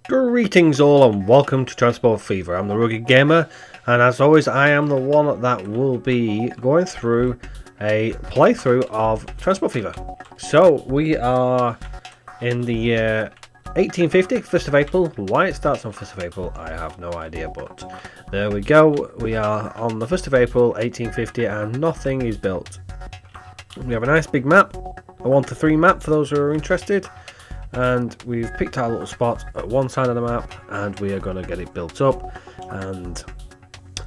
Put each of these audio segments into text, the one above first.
Greetings all and welcome to Transport Fever. I'm the Rugged Gamer, and as always I am the one that will be going through a playthrough of Transport Fever. So we are in the year 1850, 1st of April. Why it starts on 1st of April I have no idea, but there we go. We are on the 1st of April 1850 and nothing is built. We have a nice big map, a 1 to 3 map for those who are interested. And we've picked our little spot at one side of the map and we are going to get it built up, and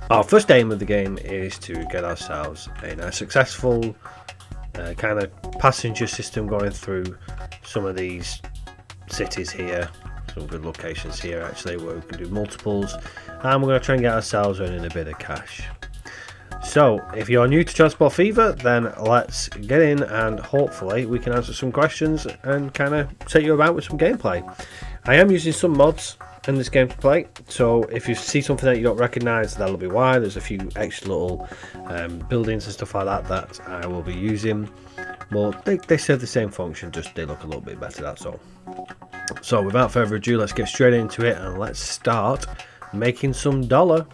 our first aim of the game is to get ourselves a nice successful kind of passenger system going through some of these cities here, some good locations here actually where we can do multiples, and we're going to try and get ourselves earning a bit of cash. So if you're new to Transport Fever, then let's get in and hopefully we can answer some questions and kind of take you about with some gameplay. I am using some mods in this game to play, so if you see something that you don't recognise, that'll be why. There's a few extra little buildings and stuff like that I will be using. Well, they serve the same function, just they look a little bit better, that's all. So without further ado, let's get straight into it and let's start making some dollar.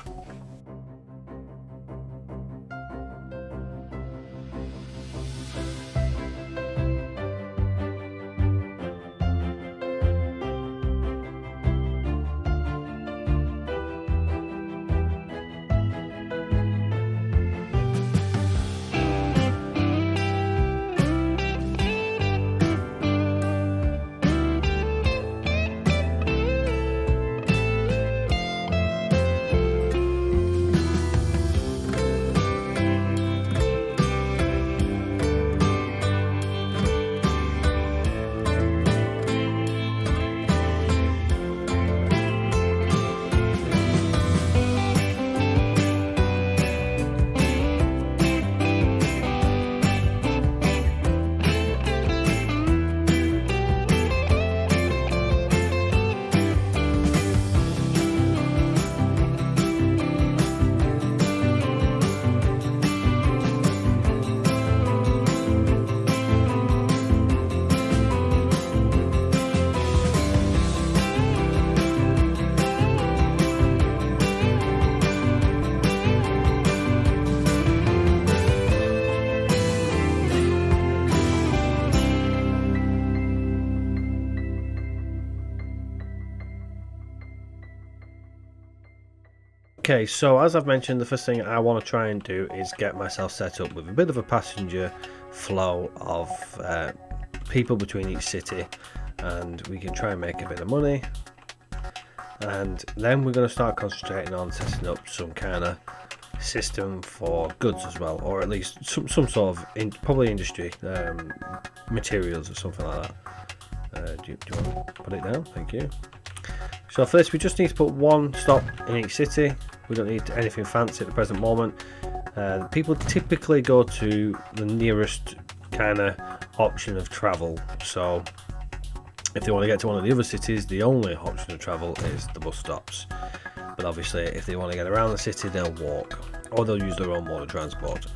Okay, so as I've mentioned, the first thing I want to try and do is get myself set up with a bit of a passenger flow of people between each city, and we can try and make a bit of money, and then we're going to start concentrating on setting up some kind of system for goods as well, or at least some sort of probably industry, materials or something like that. Do you want to put it down? Thank you. So first we just need to put one stop in each city. We don't need anything fancy at the present moment. People typically go to the nearest kind of option of travel. So if they want to get to one of the other cities, the only option of travel is the bus stops. But obviously if they want to get around the city, they'll walk or they'll use their own mode of transport.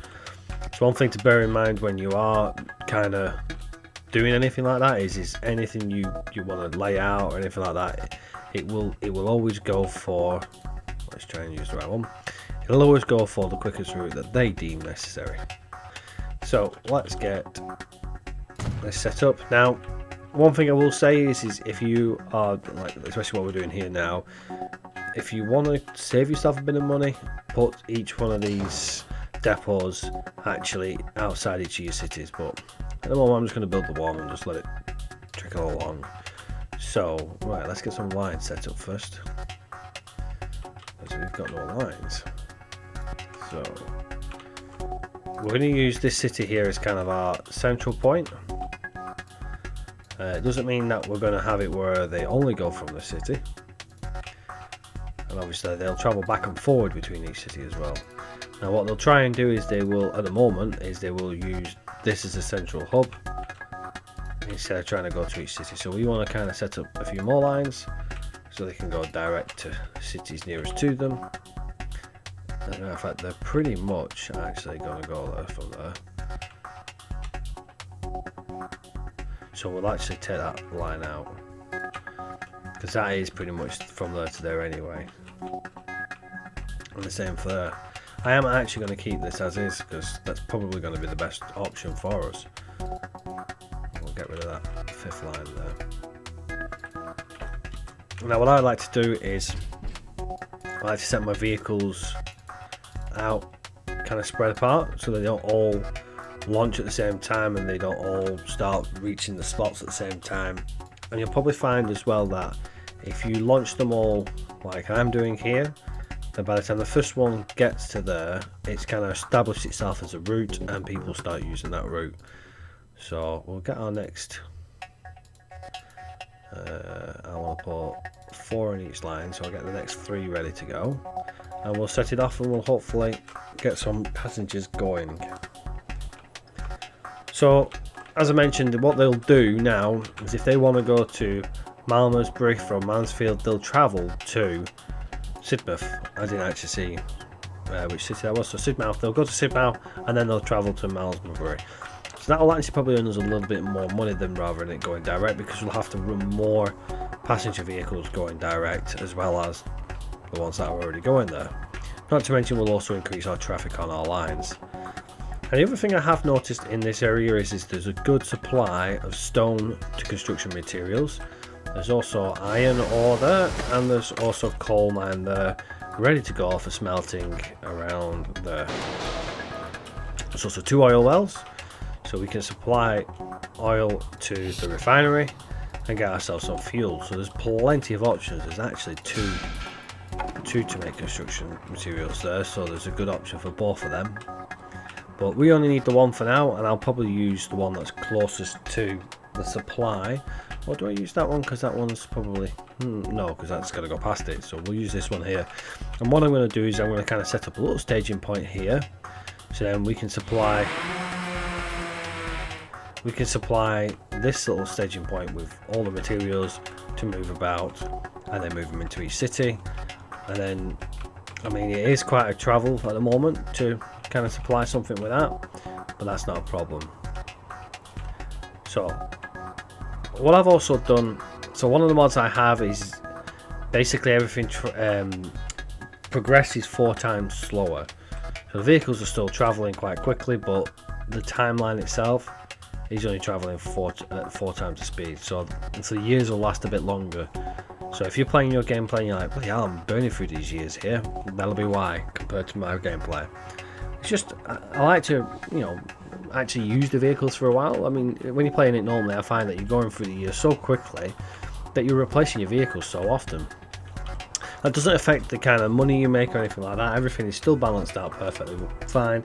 So one thing to bear in mind when you are kind of doing anything like that is anything you want to lay out or anything like that, it will always go for, let's try and use the right one, it'll always go for the quickest route that they deem necessary. So let's get this set up. Now one thing I will say is if you are, like especially what we're doing here now, if you want to save yourself a bit of money, put each one of these depots actually outside each of your cities, but at the moment I'm just going to build the one and just let it trickle along. So, right, let's get some lines set up first. So we've got no lines. So, we're going to use this city here as kind of our central point. It doesn't mean that we're going to have it where they only go from the city. And obviously they'll travel back and forward between each city as well. Now what they'll try and do is they will, at the moment, is they will use this as a central hub instead of trying to go to each city. So we want to kind of set up a few more lines so they can go direct to cities nearest to them. And in fact they're pretty much actually going to go there from there. So we'll actually take that line out. because that is pretty much from there to there anyway. And the same for there. I am actually going to keep this as is because that's probably going to be the best option for us. We'll get rid of that 5th line there. Now what I like to do is I like to set my vehicles out kind of spread apart so they don't all launch at the same time and they don't all start reaching the spots at the same time. And you'll probably find as well that if you launch them all like I'm doing here, then by the time the first one gets to there, it's kind of established itself as a route and people start using that route. So we'll get our next, I want to put 4 in each line, so I'll get the next 3 ready to go. And we'll set it off and we'll hopefully get some passengers going. So, as I mentioned, what they'll do now is if they want to go to Malmesbury from Mansfield, they'll travel to Sidmouth. I didn't actually see which city that was, so Sidmouth. They'll go to Sidmouth and then they'll travel to Malmesbury. So that will actually probably earn us a little bit more money than rather than it going direct, because we'll have to run more passenger vehicles going direct as well as the ones that are already going there. Not to mention we'll also increase our traffic on our lines. And the other thing I have noticed in this area is there's a good supply of stone to construction materials. There's also iron ore there, and there's also coal mine there, ready to go for smelting around there. There's also 2 oil wells, so we can supply oil to the refinery and get ourselves some fuel. So there's plenty of options. There's actually two to make construction materials there, so there's a good option for both of them. But we only need the one for now, and I'll probably use the one that's closest to the supply. Or do I use that one because that one's probably no, because that's going to go past it, so we'll use this one here. And what I'm going to do is I'm going to kind of set up a little staging point here, so then we can supply this little staging point with all the materials to move about, and then move them into each city. And then, I mean, it is quite a travel at the moment to kind of supply something with that, but that's not a problem. So what I've also done, so one of the mods I have is basically everything progresses 4 times slower. So the vehicles are still traveling quite quickly, but the timeline itself is only traveling 4 times the speed. So the years will last a bit longer. So if you're playing your gameplay and you're like, well, yeah, I'm burning through these years here, that'll be why compared to my gameplay. It's just, I like to, actually use the vehicles for a while. I mean, when you're playing it normally, I find that you're going through the years so quickly that you're replacing your vehicles so often. That doesn't affect the kind of money you make or anything like that. Everything is still balanced out perfectly fine,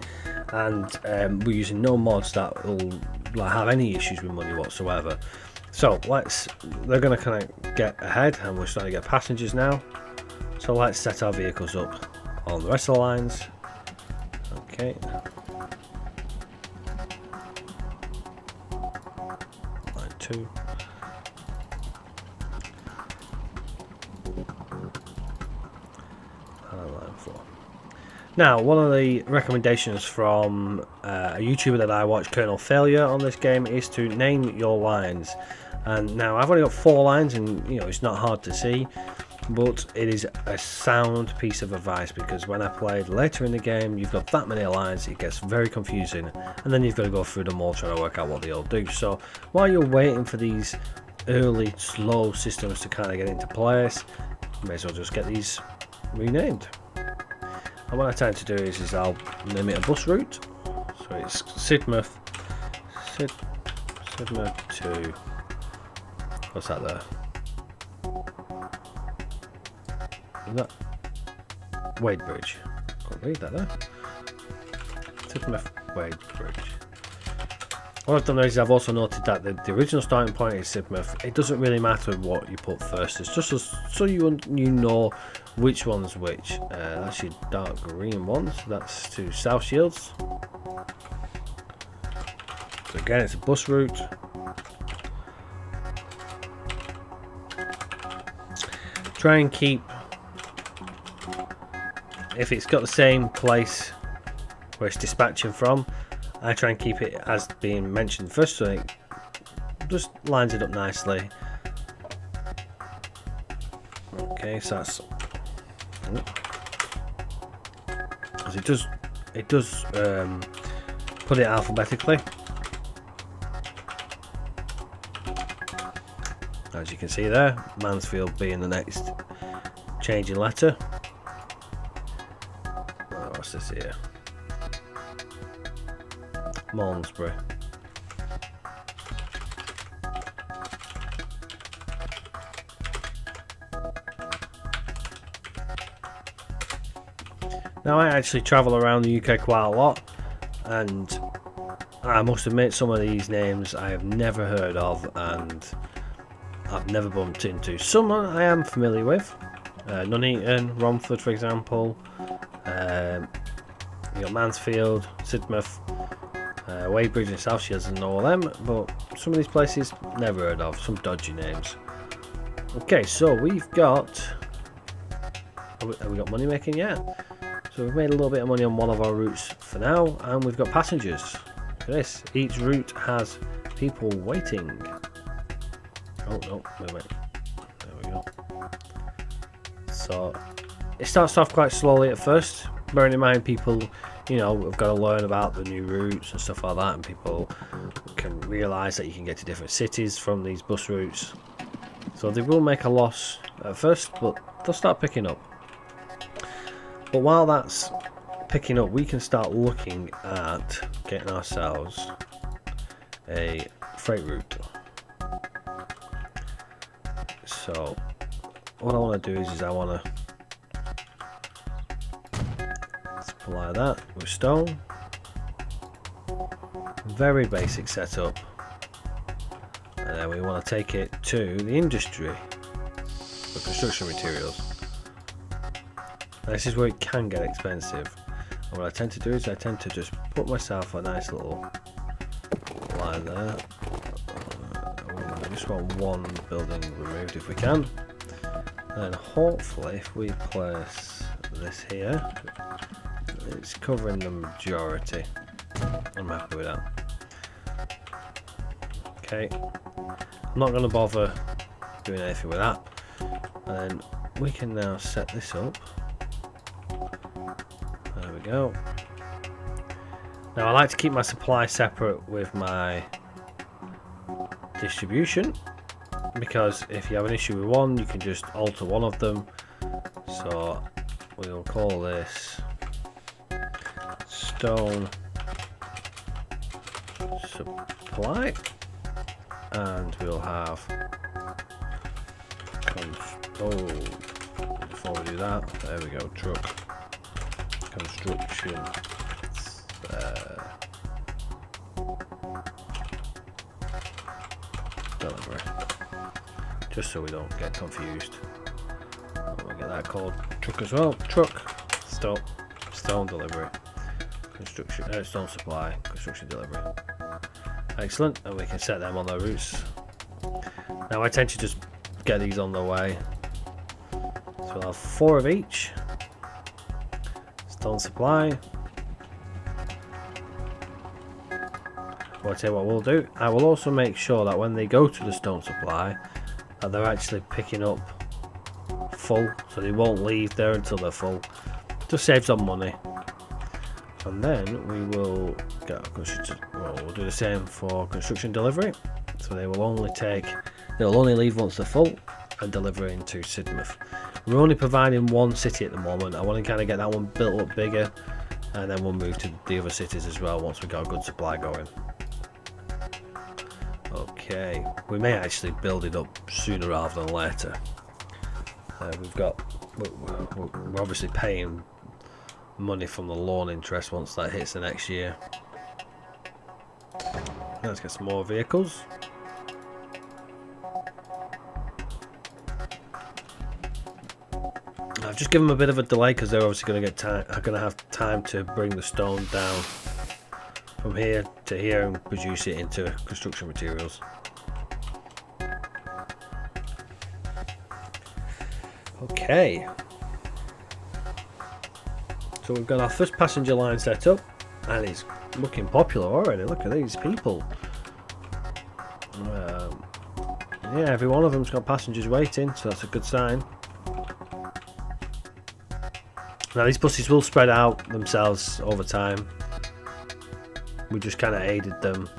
and we're using no mods that will have any issues with money whatsoever. So they're going to kind of get ahead, and we're starting to get passengers now. So let's set our vehicles up on the rest of the lines. Okay. Line 2. And line 4. Now, one of the recommendations from a YouTuber that I watch, Colonel Failure, on this game is to name your lines. And now I've only got 4 lines, and it's not hard to see, but it is a sound piece of advice, because when I played later in the game, you've got that many lines, it gets very confusing, and then you've got to go through them all trying to work out what they all do. So while you're waiting for these early slow systems to kind of get into place, you may as well just get these renamed. And what I tend to do is I'll name it a bus route. So it's Sidmouth to, what's that there? Is that Wadebridge? Can't read that there. Sidmouth Wadebridge. What I've done is I've also noted that the original starting point is Sidmouth. It doesn't really matter what you put first. It's just so you know which one's which. That's your dark green one. So that's to South Shields. So again, it's a bus route. Try and keep, if it's got the same place where it's dispatching from, I try and keep it as being mentioned first, so it just lines it up nicely. Okay, so that's because it does put it alphabetically, as you can see there, Mansfield being the next changing letter. Oh, what's this here? Malmesbury. Now I actually travel around the UK quite a lot, and I must admit some of these names I have never heard of and I've never bumped into. Some I am familiar with, Nuneaton, Romford for example, you got Mansfield, Sidmouth, Weybridge and South Shields and all them, but some of these places never heard of, some dodgy names. Okay, so we've got, have we got money making yet? So we've made a little bit of money on one of our routes for now, and we've got passengers. Look at this, each route has people waiting. Oh no, wait, there we go. So it starts off quite slowly at first, bearing in mind people, you know, have got to learn about the new routes and stuff like that, and people can realise that you can get to different cities from these bus routes. So they will make a loss at first, but they'll start picking up. But while that's picking up, we can start looking at getting ourselves a freight route. So what I want to do is I want to supply that with stone. Very basic setup. And then we want to take it to the industry for construction materials. Now this is where it can get expensive. And what I tend to do is I tend to just put myself a nice little line there. I just want one building removed if we can. And hopefully if we place this here, it's covering the majority. I'm happy with that. Okay, I'm not going to bother doing anything with that. And then we can now set this up. There we go. Now I like to keep my supply separate with my distribution, because if you have an issue with one, you can just alter one of them. So we'll call this stone supply, and we'll have before we do that, there we go, truck construction delivery, just so we don't get confused. We'll get that called truck as well. Truck stone delivery construction stone supply construction delivery. Excellent, and we can set them on their routes. Now I tend to just get these on the way, so we'll have 4 of each. Stone supply. Well, I'll tell you what we'll do. I will also make sure that when they go to the stone supply, that they're actually picking up full, so they won't leave there until they're full. Just saves on money. And then we will get we'll do the same for construction delivery. So they'll only leave once they're full and deliver into Sidmouth. We're only providing one city at the moment. I want to kind of get that one built up bigger, and then we'll move to the other cities as well once we've got a good supply going. Okay, we may actually build it up sooner rather than later. We're obviously paying money from the loan interest once that hits the next year. Let's get some more vehicles. I've just given them a bit of a delay because they're obviously going to have time to bring the stone down from here to here and produce it into construction materials. Okay, so we've got our first passenger line set up, and it's looking popular already. Look at these people. Yeah, every one of them's got passengers waiting, so that's a good sign. Now these buses will spread out themselves over time. We just kind of aided them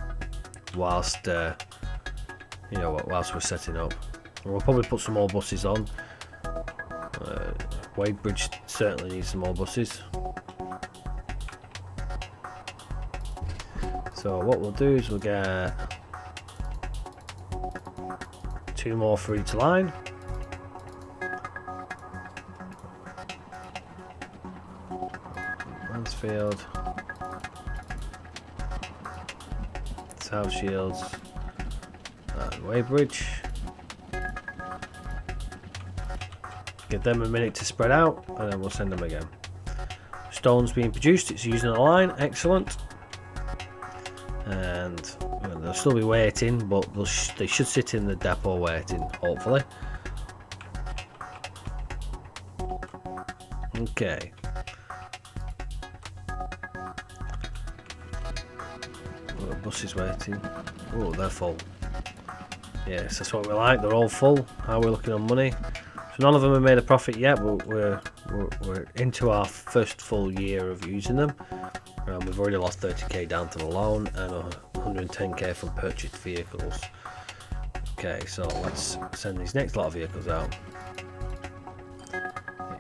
whilst whilst we're setting up. And we'll probably put some more buses on. Wadebridge certainly needs some more buses. So what we'll do is we'll get 2 more for each line. Mansfield, South Shields, and Wadebridge. Give them a minute to spread out, and then we'll send them again. Stone's being produced, it's using a line, excellent. And they'll still be waiting, but they should sit in the depot waiting, hopefully. Okay. The bus is waiting. Oh, they're full. Yes, that's what we like. They're all full. How are we looking on money? So none of them have made a profit yet, but we're into our first full year of using them. We've already lost 30k down to the loan and 110k from purchased vehicles. Okay, so let's send these next lot of vehicles out.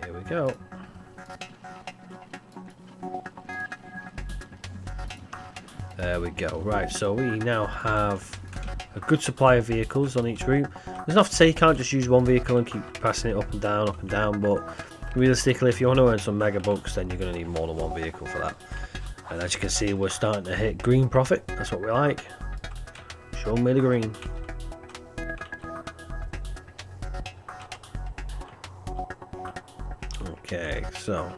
Here we go. There we go. Right, so we now have a good supply of vehicles on each route. There's enough to say you can't just use one vehicle and keep passing it up and down, but realistically, if you want to earn some mega bucks, then you're going to need more than one vehicle for that. And as you can see, we're starting to hit green profit. That's what we like. Show me the green. Okay, so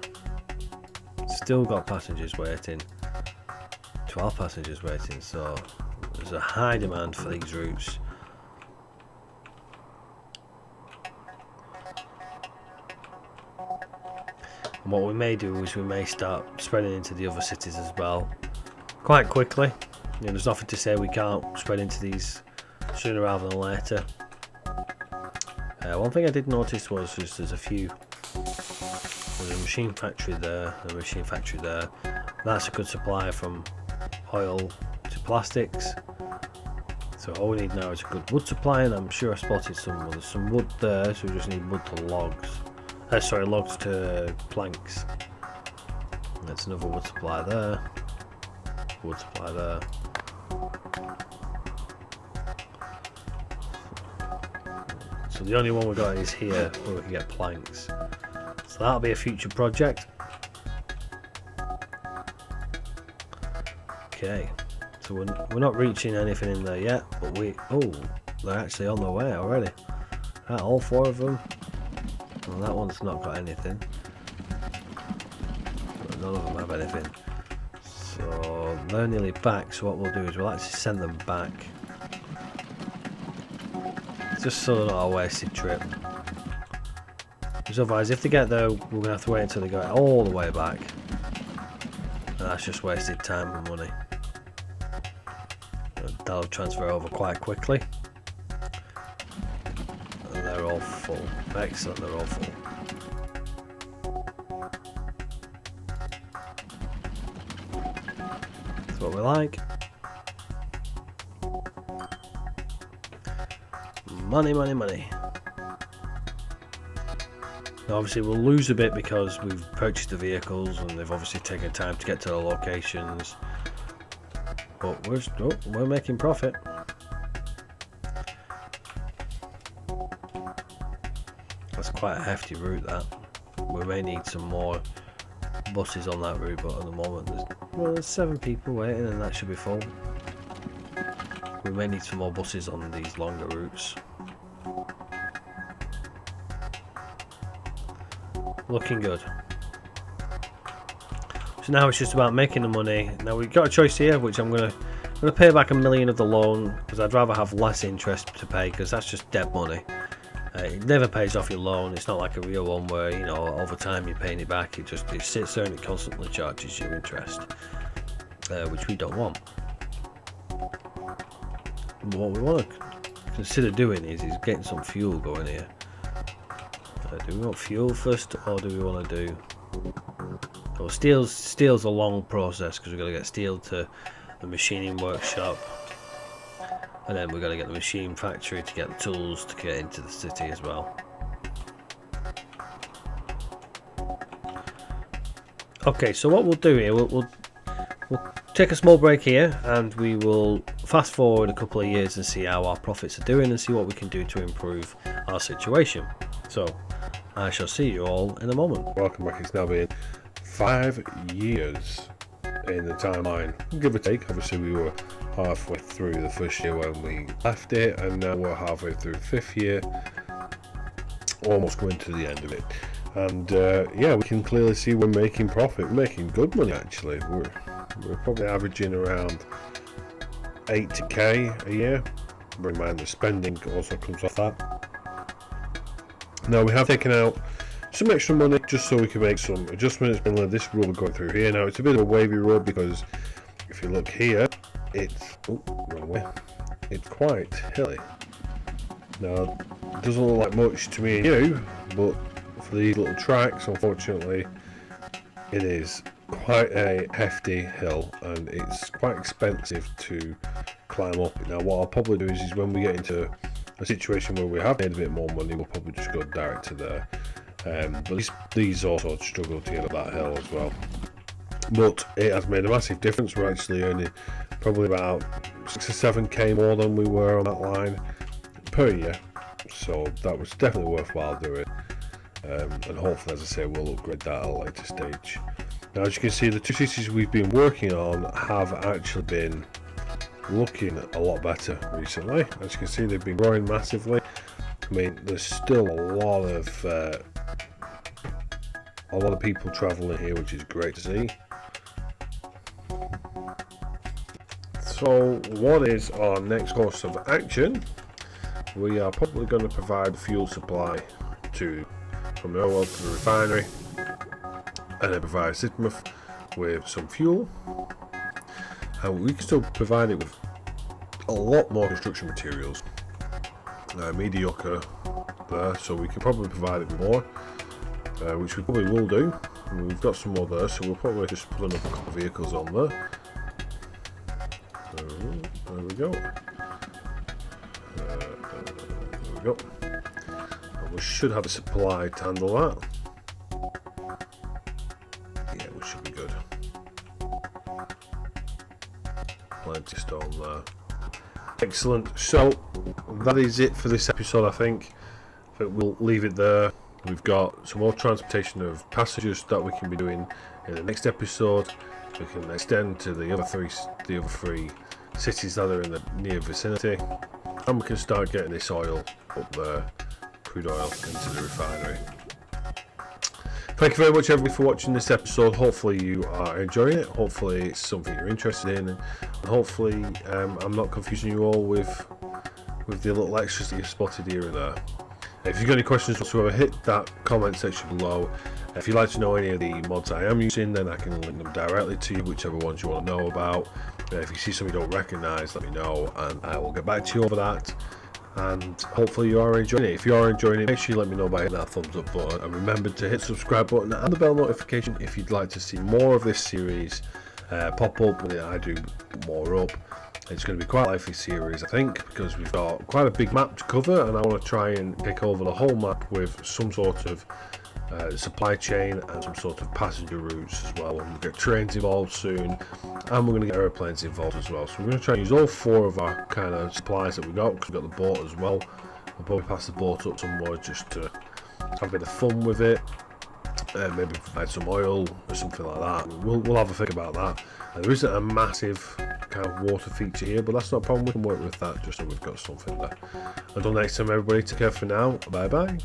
still got passengers waiting. 12 passengers waiting, so there's a high demand for these routes. And what we may do is we may start spreading into the other cities as well quite quickly. There's nothing to say we can't spread into these sooner rather than later. One thing I did notice was there's a few. There's a machine factory there, a machine factory there. That's a good supply from oil to plastics. So all we need now is a good wood supply, and I'm sure I spotted some wood there, so we just need wood to logs. Logs to planks. That's another wood supply there. Wood supply there. So the only one we got is here where we can get planks. So that'll be a future project. Okay. So we're not reaching anything in there yet, but they're actually on their way already. Right, all 4 of them. Well, that one's not got anything. But none of them have anything. So they're nearly back, so what we'll do is we'll actually send them back. Just so they're not a wasted trip. Because otherwise, if they get there, we're going to have to wait until they go all the way back. And that's just wasted time and money. And that'll transfer over quite quickly. And they're all full. Excellent, they're all full. That's what we like. Money, money, money. Now obviously we'll lose a bit because we've purchased the vehicles and they've obviously taken time to get to the locations. But we're making profit. That's quite a hefty route, that. We may need some more buses on that route, but at the moment there's 7 people waiting and that should be full. We may need some more buses on these longer routes. Looking good. So now it's just about making the money. Now we've got a choice here, which I'm gonna pay back $1 million of the loan, because I'd rather have less interest to pay, because that's just dead money. It never pays off your loan. It's not like a real one where, you know, over time you're paying it back. It sits there and it constantly charges you interest, which we don't want. But what we want to consider doing is getting some fuel going here. Do we want fuel first, or do we want to do Well, steel's a long process because we've got to get steel to the machining workshop, and then we've got to get the machine factory to get the tools to get into the city as well. Okay, so what we'll do here, we'll take a small break here, and we will fast forward a couple of years and see how our profits are doing and see what we can do to improve our situation. So I shall see you all in a moment. Welcome back. It's now been 5 years in the timeline, give or take. Obviously we were halfway through the first year when we left it, and now we're halfway through the 5th year, almost going to the end of it. And yeah, we can clearly see we're making profit. We're making good money actually. We're probably averaging around 80k a year. Bear in mind the spending also comes off that. Now we have taken out some extra money just so we can make some adjustments. And this road we're going through here now, it's a bit of a wavy road because if you look here, it's wrong way. It's quite hilly. Now it doesn't look like much to me and you, but for these little tracks, unfortunately, it is quite a hefty hill and it's quite expensive to climb up. Now what I'll probably do is when we get into a situation where we have made a bit more money, we'll probably just go direct to there. But these also struggle to get up that hill as well. But it has made a massive difference. We're actually earning probably about 6 or 7k more than we were on that line per year. So that was definitely worthwhile doing. And hopefully, as I say, we'll upgrade that at a later stage. Now, as you can see, the 2 cities we've been working on have actually been looking a lot better recently. As you can see, they've been growing massively. I mean, there's still a lot of people traveling here, which is great to see. So, what is our next course of action? We are probably going to provide fuel supply from the oil to the refinery, and then provide Sidmouth with some fuel, and we can still provide it with a lot more construction materials. Mediocre there, so we can probably provide it with more, which we probably will do. And we've got some more there, so we'll probably just put another couple of vehicles on there. There we go. There we go. We should have a supply to handle that. Yeah, we should be good. Plenty of stone there. Excellent. So that is it for this episode, I think. But we'll leave it there. We've got some more transportation of passengers that we can be doing in the next episode. We can extend to the other three cities that are in the near vicinity, and we can start getting this oil up there. Crude oil into the refinery. Thank you very much everybody for watching this episode. Hopefully you are enjoying it. Hopefully it's something you're interested in, and hopefully I'm not confusing you all with the little extras that you've spotted here and there. If you've got any questions whatsoever, hit that comment section below. If you'd like to know any of the mods I am using, then I can link them directly to you, whichever ones you want to know about. If you see something you don't recognise, let me know and I will get back to you over that. And hopefully you are enjoying it. If you are enjoying it, make sure you let me know by hitting that thumbs up button, and remember to hit the subscribe button and the bell notification if you'd like to see more of this series pop up when I do more up. It's going to be quite a lively series, I think, because we've got quite a big map to cover, and I want to try and take over the whole map with some sort of supply chain and some sort of passenger routes as well. We're going to get trains involved soon, and we're going to get aeroplanes involved as well. So we're going to try and use all 4 of our kind of supplies that we've got, because we've got the boat as well. We'll probably pass the boat up somewhere just to have a bit of fun with it. Maybe provide some oil or something like that. We'll have a think about that. There isn't a massive kind of water feature here, but that's not a problem. We can work with that just so we've got something there. Until next time, everybody, take care for now. Bye bye.